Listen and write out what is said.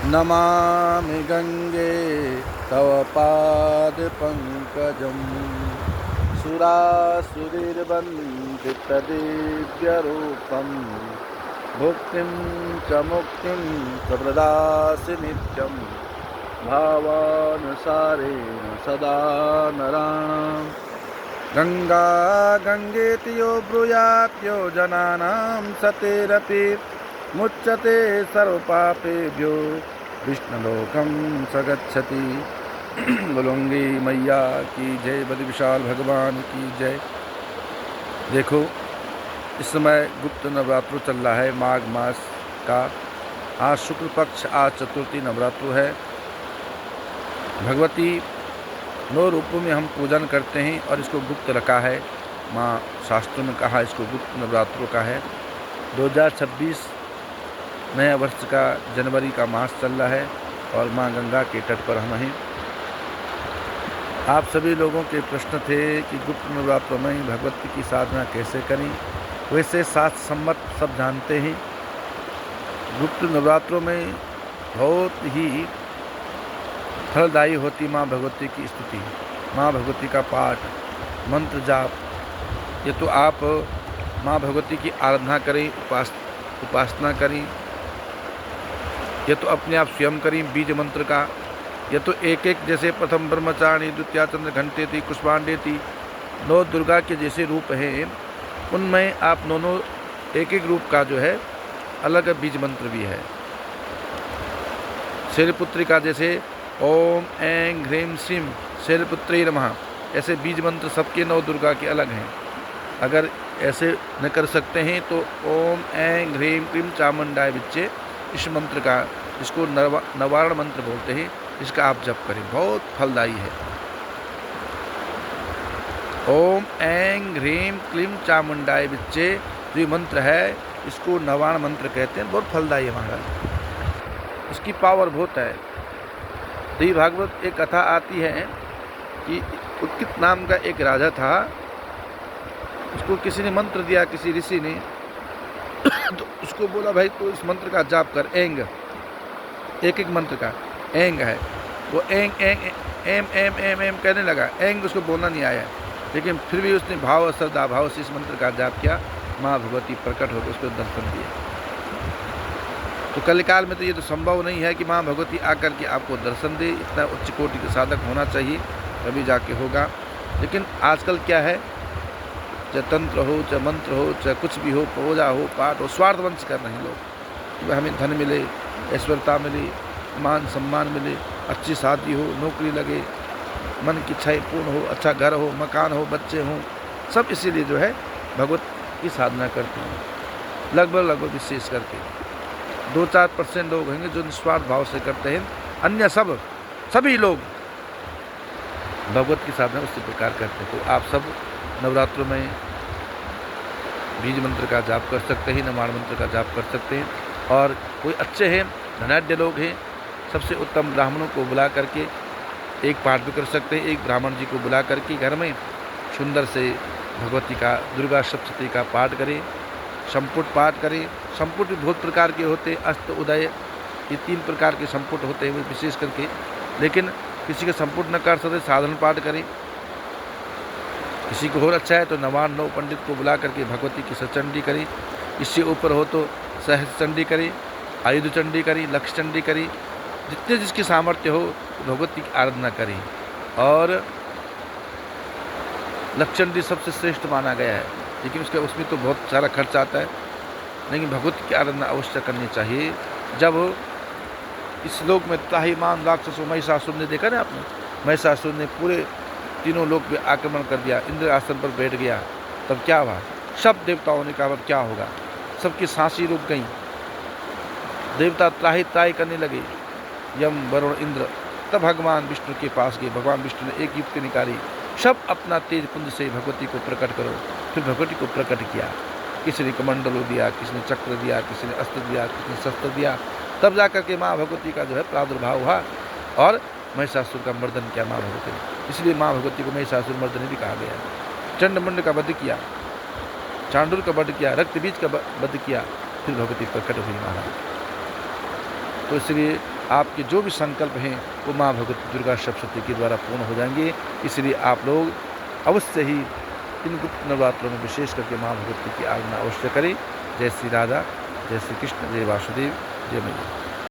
नमामि गंगे तव पादपङ्कजं सुरासुरैर्वन्दितदिव्यरूपं भुक्तिं च मुक्तिं च प्रदासि नित्यं भावानुसारेण सदा नराणां गंगा गंगेति यो ब्रूयात् यो जनानां सतेरपि मुच्यते सर्वपापेभ्यो विष्णुलोकं स गच्छति। बोलोंगी मैया की जय, बद्री विशाल भगवान की जय। देखो, इस समय गुप्त नवरात्र चल रहा है, माघ मास का। आज शुक्ल पक्ष, आज चतुर्थी नवरात्र है। भगवती 9 रूपों में हम पूजन करते हैं और इसको गुप्त रखा है। माँ शास्त्रों में कहा इसको गुप्त नवरात्रों का है। 2026 नया वर्ष का जनवरी का मास चल रहा है और माँ गंगा के तट पर हम हैं। आप सभी लोगों के प्रश्न थे कि गुप्त नवरात्रों में भगवती की साधना कैसे करें। वैसे शास्त्र सम्मत सब जानते हैं। गुप्त नवरात्रों में बहुत ही फलदायी होती माँ भगवती की स्तुति, माँ भगवती का पाठ, मंत्र जाप। ये तो आप माँ भगवती की आराधना करें, उपासना करें, ये तो अपने आप स्वयं करें बीज मंत्र का। ये तो एक एक, जैसे प्रथम ब्रह्मचारिणी, द्वितीया चंद्र घंटेति, कुष्मांडेति, 9 दुर्गा के जैसे रूप हैं, उनमें आप दोनों एक एक रूप का जो है अलग बीज मंत्र भी है। शैलपुत्री का जैसे ओम ऐं ह्रीं श्रीं शैलपुत्रै नमः, ऐसे बीज मंत्र सबके 9 दुर्गा के अलग हैं। अगर ऐसे न कर सकते हैं तो ओम ऐं ह्रीं क्लीं चामुंडाय विच्चे, इस मंत्र का, इसको नवारण मंत्र बोलते हैं, इसका आप जप करें, बहुत फलदायी है। ओम ऐं ह्रीं क्लीं चामुंडाय विच्चे जो मंत्र है, इसको नवारण मंत्र कहते हैं, बहुत फलदायी है महाराज। इसकी पावर बहुत है। देवी भागवत एक कथा आती है कि उत्कित नाम का एक राजा था। उसको किसी ने मंत्र दिया, किसी ऋषि ने, तो उसको बोला भाई तो इस मंत्र का जाप कर, एंग, एक एक मंत्र का एंग है। वो एंग एंग एम एम एम एम कहने लगा, एंग उसको बोलना नहीं आया, लेकिन फिर भी उसने भाव श्रद्धा भाव से इस मंत्र का जाप किया। माँ भगवती प्रकट होकर उसको दर्शन दिए। तो कलिकाल में तो ये तो संभव नहीं है कि माँ भगवती आकर के आपको दर्शन दे, इतना उच्च कोटि का साधक होना चाहिए तभी जाके होगा। लेकिन आजकल क्या है, चाहे तंत्र हो, चाहे मंत्र हो, चाहे कुछ भी हो, पूजा हो, पाठ हो, स्वार्थ वंश कर रहे हैं लोग कि हमें धन मिले, ऐश्वर्यता मिले, मान सम्मान मिले, अच्छी शादी हो, नौकरी लगे, मन की इच्छाएं पूर्ण हो, अच्छा घर हो, मकान हो, बच्चे हों, सब इसीलिए जो है भगवत की साधना करते हैं। लगभग विशेष करके 2-4% लोग होंगे जो निस्वार्थ भाव से करते हैं, अन्य सभी लोग भगवत की साधना उसी प्रकार करते हैं। तो आप सब नवरात्रों में बीज मंत्र का जाप कर सकते हैं, नवाण मंत्र का जाप कर सकते हैं। और कोई अच्छे हैं, धनाढ्य लोग हैं, सबसे उत्तम ब्राह्मणों को बुला करके एक पाठ भी कर सकते हैं। एक ब्राह्मण जी को बुला करके घर में सुंदर से भगवती का, दुर्गा सप्तशती का पाठ करें, संपुट पाठ करें। संपुट भी बहुत प्रकार के होते हैं, अस्त उदय, ये 3 प्रकार के संपुट होते हैं विशेष करके। लेकिन किसी का संपुट न कर सकते, साधारण पाठ करें। किसी को और अच्छा है तो नवान 9 पंडित को बुला करके भगवती की सचंडी करें। इससे ऊपर हो तो सहस्त्र चंडी करें, आयुध चंडी करें, लक्ष्य चंडी करें। जितने जिसकी सामर्थ्य हो भगवती की आराधना करें। और लक्ष्य चंडी सबसे श्रेष्ठ माना गया है, लेकिन उसमें तो बहुत सारा खर्च आता है। लेकिन भगवती की आराधना अवश्य करनी चाहिए। जब इस लोक में त्राहिमाम राक्षसों, महिषासुर ने देखा ना आपने, महिषासुर ने पूरे तीनों लोक पे आक्रमण कर दिया, इंद्र आसन पर बैठ गया, तब क्या हुआ? सब देवताओं ने कहा अब क्या होगा, सबकी सांसें रुक गई, देवता त्राही करने लगे, यम वरुण इंद्र। तब भगवान विष्णु के पास गए। भगवान विष्णु ने एक युक्ति निकाली, सब अपना तेज पुंज से भगवती को प्रकट करो। फिर भगवती को प्रकट किया। किसी ने कमंडलो दिया, किसी ने चक्र दिया, किसी ने अस्त्र दिया, किसी ने शस्त्र दिया। तब जाकर के माँ भगवती का जो है प्रादुर्भाव हुआ और महिषासुर का मर्दन किया माँ भगवती ने। इसलिए माँ भगवती को महिषासुर मर्दनी भी कहा गया। चंडमुंड का वध किया, चांडुल का वध किया, रक्त बीज का वध किया, फिर भगवती प्रकट हुई महाराज। तो इसलिए आपके जो भी संकल्प हैं वो माँ भगवती दुर्गा सप्तशती के द्वारा पूर्ण हो जाएंगे। इसलिए आप लोग अवश्य ही इन गुप्त नवरात्रों में विशेष करके माँ भगवती की आराधना अवश्य करें। जय श्री राधा, जय श्री कृष्ण, जय वासुदेव, जय मैया।